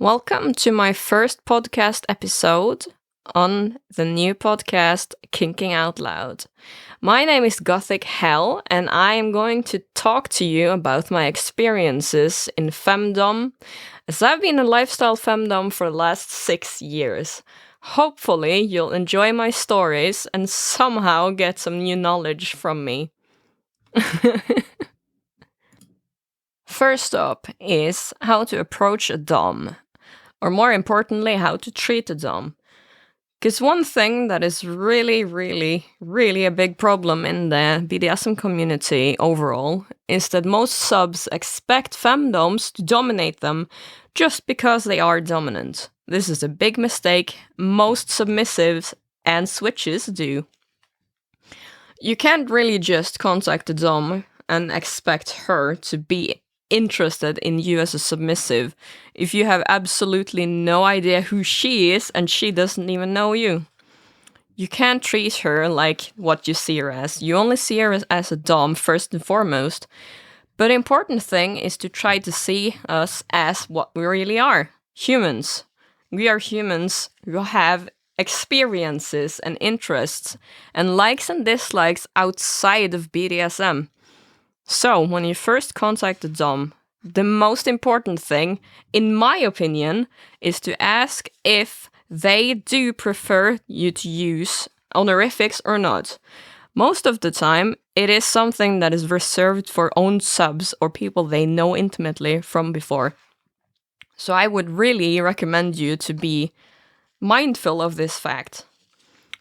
Welcome to my first podcast episode on the new podcast Kinking Out Loud. My name is Gothic Hell, and I am going to talk to you about my experiences in FemDomme, as I've been a Lifestyle FemDomme for the last 6 years. Hopefully, you'll enjoy my stories and somehow get some new knowledge from me. First up is how to approach a Dom. Or more importantly, how to treat a Dom. Because one thing that is really a big problem in the BDSM community overall is that most subs expect FemDommes to dominate them just because they are dominant. This is a big mistake most submissives and switches do. You can't really just contact a Dom and expect her to be interested in you as a submissive if you have absolutely no idea who she is and she doesn't even know you. You can't treat her like what you see her as. You only see her as a Dom first and foremost. But the important thing is to try to see us as what we really are. Humans. We are humans who have experiences and interests and likes and dislikes outside of BDSM. So, when you first contact the Dom, the most important thing, in my opinion, is to ask if they do prefer you to use honorifics or not. Most of the time, it is something that is reserved for own subs or people they know intimately from before. So I would really recommend you to be mindful of this fact.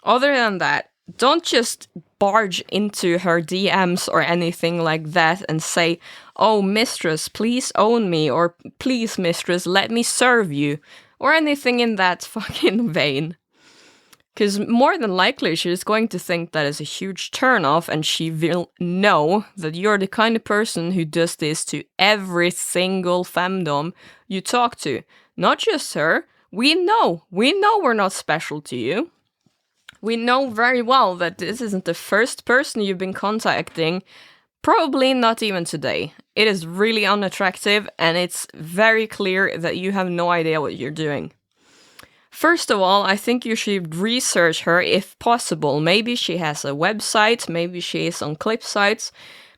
Other than that, don't just barge into her DMs or anything like that and say, "Oh, mistress, please own me," or "Please, mistress, let me serve you," or anything in that fucking vein. Because more than likely she's going to think that is a huge turnoff, and she will know that you're the kind of person who does this to every single femdom you talk to. Not just her. We know we're not special to you. We know very well that this isn't the first person you've been contacting, probably not even today. It is really unattractive, and it's very clear that you have no idea what you're doing. First of all, I think you should research her if possible. Maybe she has a website, maybe she is on clip sites,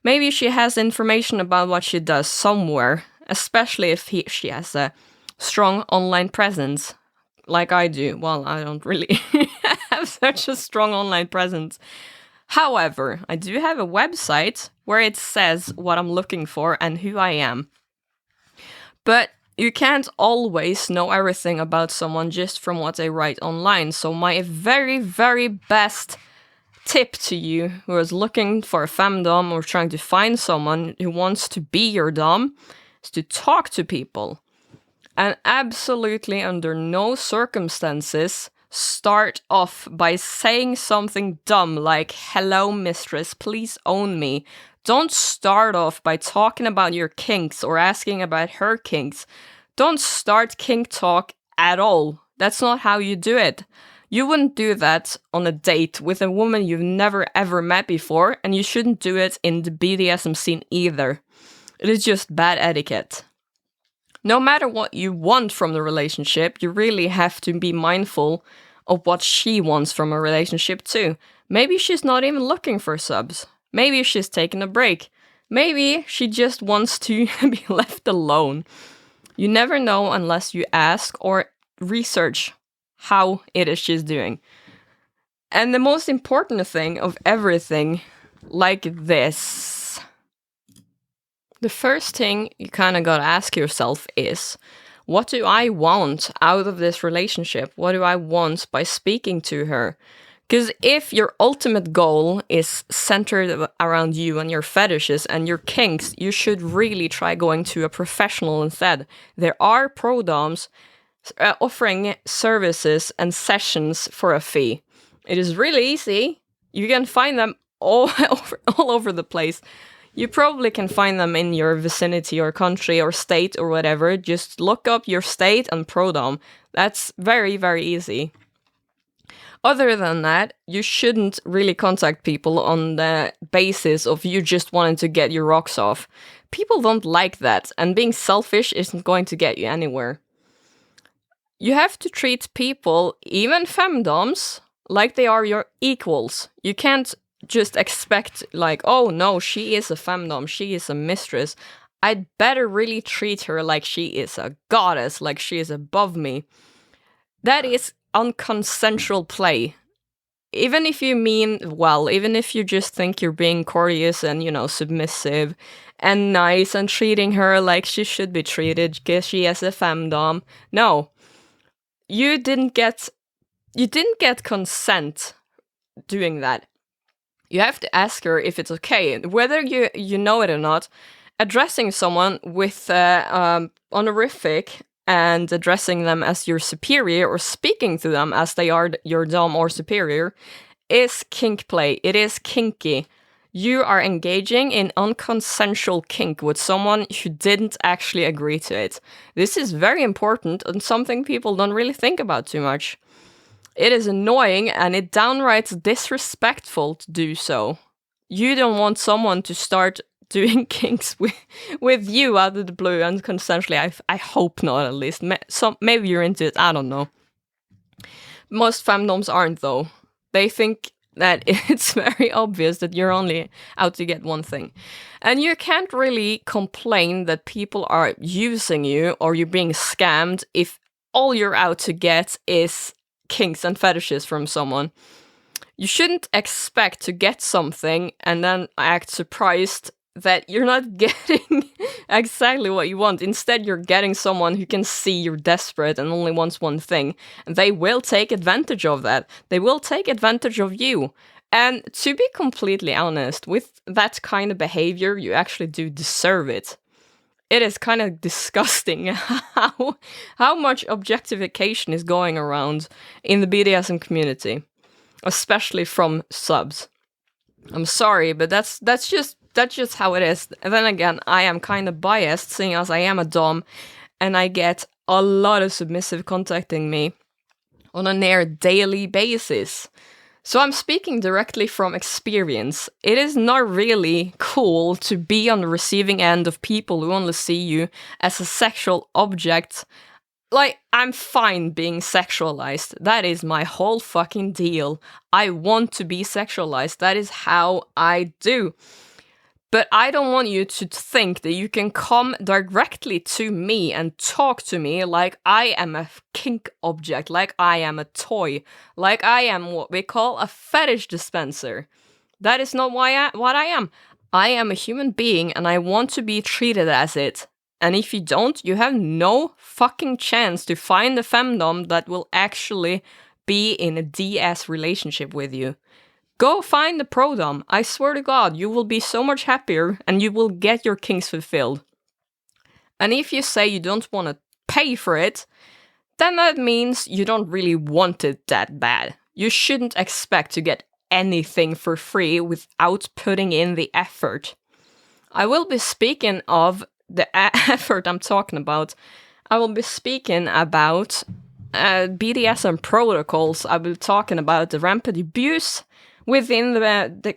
maybe she has information about what she does somewhere, especially if she has a strong online presence, like I do. Well, I don't really have such a strong online presence. However, I do have a website where it says what I'm looking for and who I am. But you can't always know everything about someone just from what they write online. So my very best tip to you who is looking for a femdom or trying to find someone who wants to be your dom is to talk to people. And absolutely under no circumstances start off by saying something dumb like, "Hello, mistress, please own me." Don't start off by talking about your kinks or asking about her kinks. Don't start kink talk at all. That's not how you do it. You wouldn't do that on a date with a woman you've never ever met before, and you shouldn't do it in the BDSM scene either. It is just bad etiquette. No matter what you want from the relationship, you really have to be mindful of what she wants from a relationship too. Maybe she's not even looking for subs. Maybe she's taking a break. Maybe she just wants to be left alone. You never know unless you ask or research how it is she's doing. And the most important thing of everything like this, the first thing you kind of gotta ask yourself is, what do I want out of this relationship? What do I want by speaking to her? Because if your ultimate goal is centered around you and your fetishes and your kinks, you should really try going to a professional instead. There are pro-doms offering services and sessions for a fee. It is really easy. You can find them all over the place. You probably can find them in your vicinity or country or state or whatever. Just look up your state and pro-dom. That's very easy. Other than that, you shouldn't really contact people on the basis of you just wanting to get your rocks off. People don't like that, and being selfish isn't going to get you anywhere. You have to treat people, even FemDommes, like they are your equals. You can't just expect like, oh no, she is a FemDomme, she is a mistress. I'd better really treat her like she is a goddess, like she is above me. That is unconsensual play. Even if you mean well, even if you just think you're being courteous and, submissive and nice and treating her like she should be treated because she is a FemDomme. No. You didn't get consent doing that. You have to ask her if it's okay. Whether you know it or not, addressing someone with honorific and addressing them as your superior or speaking to them as they are your dom or superior is kink play. It is kinky. You are engaging in unconsensual kink with someone who didn't actually agree to it. This is very important and something people don't really think about too much. It is annoying and it downright disrespectful to do so. You don't want someone to start doing kinks with you out of the blue unconsensually. I hope not, at least. Maybe you're into it, I don't know. Most FemDommes aren't, though. They think that it's very obvious that you're only out to get one thing. And you can't really complain that people are using you or you're being scammed if all you're out to get is kinks and fetishes from someone. You shouldn't expect to get something and then act surprised that you're not getting exactly what you want. Instead, you're getting someone who can see you're desperate and only wants one thing. And they will take advantage of that. They will take advantage of you. And to be completely honest, with that kind of behavior, you actually do deserve it. It is kind of disgusting how much objectification is going around in the BDSM community, especially from subs. I'm sorry, but that's just how it is. And then again, I am kind of biased, seeing as I am a dom, and I get a lot of submissive contacting me on a near daily basis. So I'm speaking directly from experience. It is not really cool to be on the receiving end of people who only see you as a sexual object. Like, I'm fine being sexualized. That is my whole fucking deal. I want to be sexualized. That is how I do. But I don't want you to think that you can come directly to me and talk to me like I am a kink object, like I am a toy, like I am what we call a fetish dispenser. That is not what I am. I am a human being and I want to be treated as it. And if you don't, you have no fucking chance to find a femdom that will actually be in a DS relationship with you. Go find the pro-dom. I swear to God, you will be so much happier and you will get your kinks fulfilled. And if you say you don't want to pay for it, then that means you don't really want it that bad. You shouldn't expect to get anything for free without putting in the effort. I will be speaking of the effort I'm talking about. I will be speaking about BDSM protocols. I will be talking about the rampant abuse within the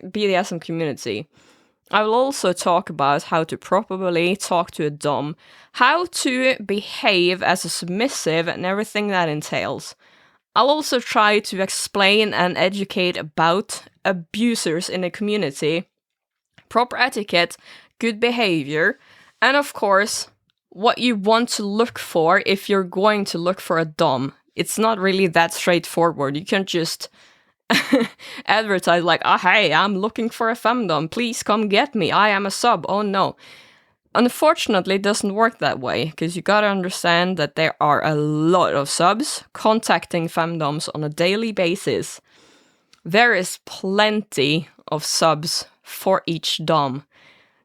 BDSM community. I will also talk about how to properly talk to a dom, how to behave as a submissive and everything that entails. I'll also try to explain and educate about abusers in the community, proper etiquette, good behavior, and of course, what you want to look for if you're going to look for a dom. It's not really that straightforward. You can't just advertise like, oh, hey, I'm looking for a femdom. Please come get me. I am a sub. Oh, no. Unfortunately, it doesn't work that way, because you gotta understand that there are a lot of subs contacting femdoms on a daily basis. There is plenty of subs for each dom.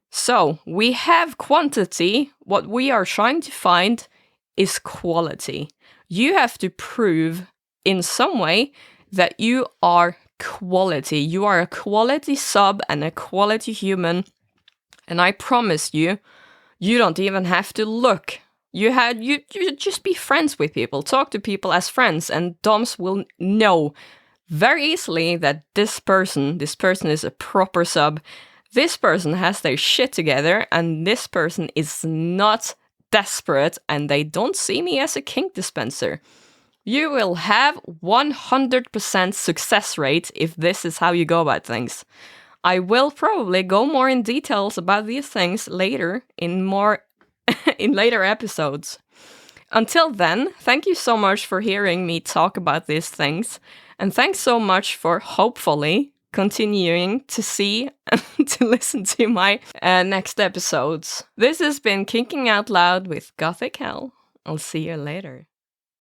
So, we have quantity. What we are trying to find is quality. You have to prove in some way that you are quality. You are a quality sub and a quality human. And I promise you, you don't even have to look. You just be friends with people. Talk to people as friends, and doms will know very easily that this person is a proper sub. This person has their shit together, and this person is not desperate, and they don't see me as a kink dispenser. You will have 100% success rate if this is how you go about things. I will probably go more in details about these things later in later episodes. Until then, thank you so much for hearing me talk about these things, and thanks so much for hopefully continuing to see and to listen to my next episodes. This has been Kinking Out Loud with Gothic Hell. I'll see you later.